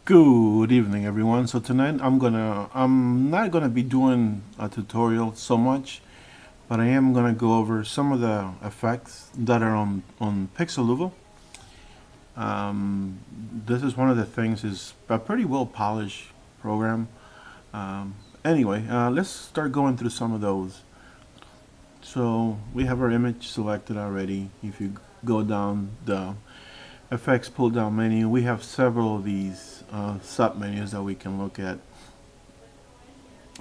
Good evening, everyone. So tonight I'm not gonna be doing a tutorial so much, but I am gonna go over some of the effects that are on pixeluvo. This is one of the things is a pretty well polished program. Um, anyway, let's start going through some of those. So we have our image selected already. If you go down the effects pull down menu, we have several of these sub menus that we can look at.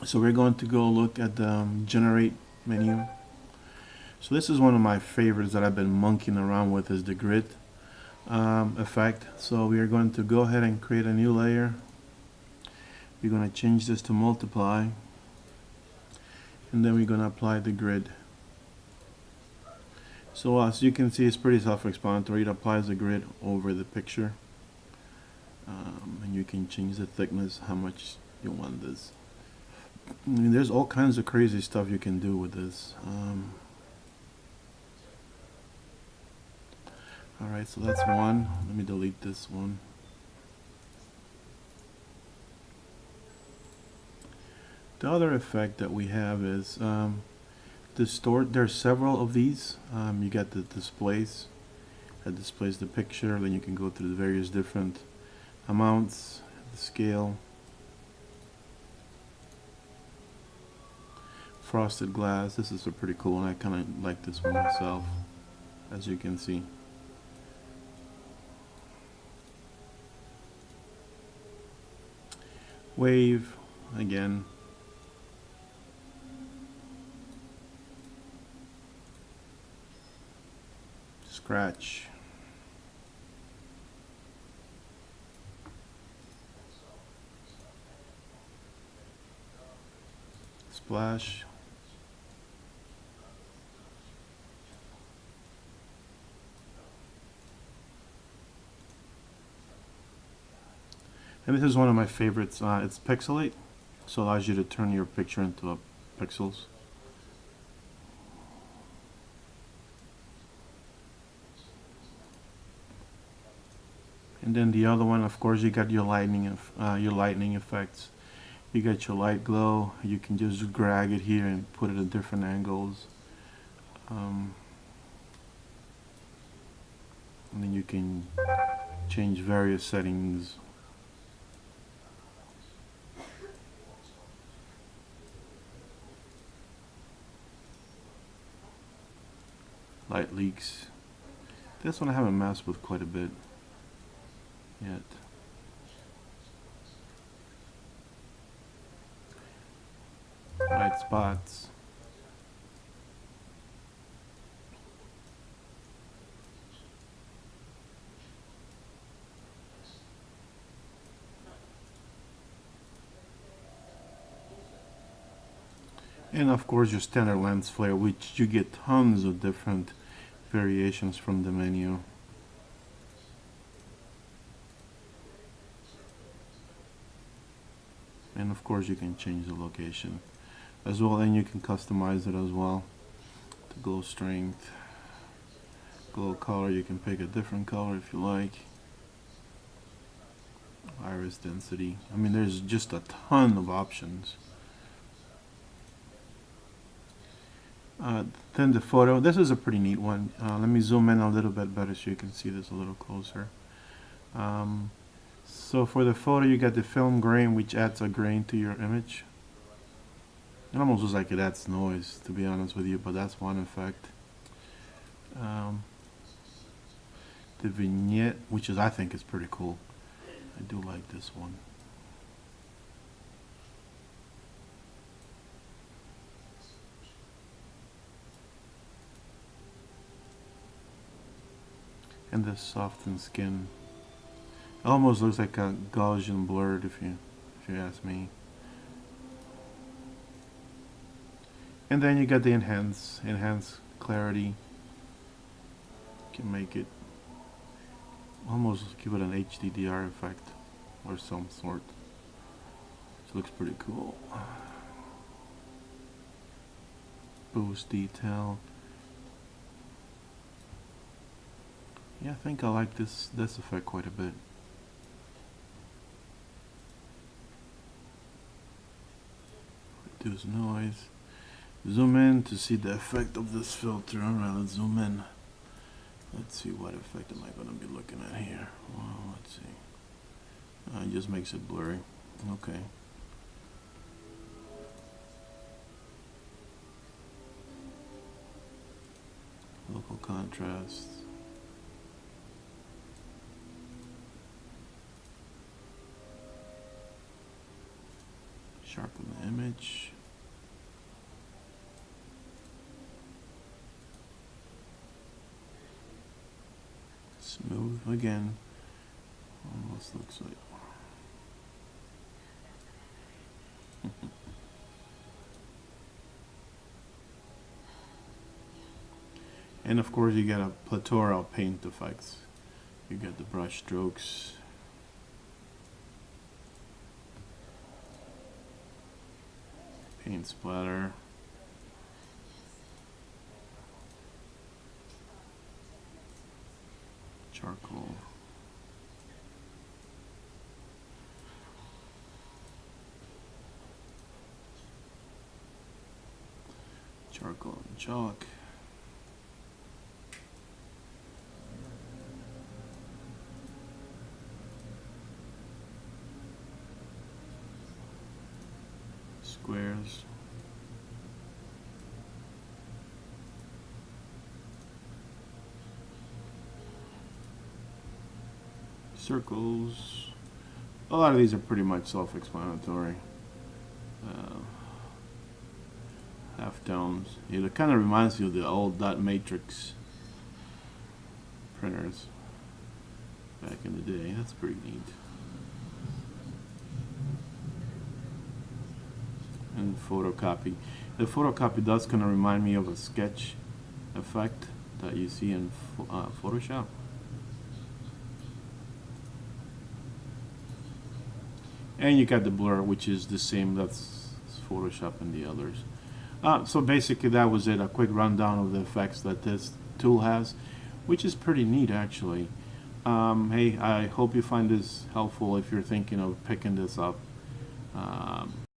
So we're going to go look at the generate menu. So this is one of my favorites that I've been monkeying around with, is the grid effect. So we are going to go ahead and create a new layer. We're going to change this to multiply, and then we're going to apply the grid. So as you can see, it's pretty self-explanatory. It applies the grid over the picture, and you can change the thickness, how much you want this. I mean, there's all kinds of crazy stuff you can do with this. Alright, so that's one. Let me delete this one. The other effect that we have is distort. There's several of these. You got the displays that displays the picture. Then you can go through the various different amounts, the scale, frosted glass. This is a pretty cool one. I kind of like this one myself, as you can see. Wave again. Scratch. Splash. And this is one of my favorites. It's pixelate, so it allows you to turn your picture into pixels. And then the other one, of course, you got your lightning effects. You got your light glow. You can just drag it here and put it at different angles. And then you can change various settings. Light leaks. This one I haven't messed with quite a bit yet. Light spots. And of course your standard lens flare, which you get tons of different variations from the menu. And of course you can change the location as well, and you can customize it as well. The glow strength, glow color, you can pick a different color if you like. Iris density, I mean there's just a ton of options. Then the photo, this is a pretty neat one. Let me zoom in a little bit better so you can see this a little closer. So for the photo, you got the film grain, which adds a grain to your image. It almost looks like it adds noise, to be honest with you, but that's one effect. The vignette, which is, I think, is pretty cool. I do like this one. And the softened skin. It almost looks like a Gaussian blurred, if you ask me. And then you got the enhance clarity. You can make it almost give it an HDR effect or some sort. It looks pretty cool. Boost detail. Yeah, I think I like this effect quite a bit. reduce noise. Zoom in to see the effect of this filter. Alright, let's zoom in. Let's see what effect am I going to be looking at here. Well, let's see. It just makes it blurry. Okay. Local contrast. Sharpen the image. Smooth again. Almost looks like. And of course you get a plethora of paint effects. You get the brush strokes, paint splatter, charcoal, charcoal and chalk. Squares. Circles. A lot of these are pretty much self-explanatory. Halftones. It kind of reminds you of the old dot matrix printers back in the day. That's pretty neat. And photocopy. The photocopy does kind of remind me of a sketch effect that you see in Photoshop. And you got the blur, which is the same that's Photoshop and the others. So basically that was it, a quick rundown of the effects that this tool has, which is pretty neat actually. Hey, I hope you find this helpful if you're thinking of picking this up.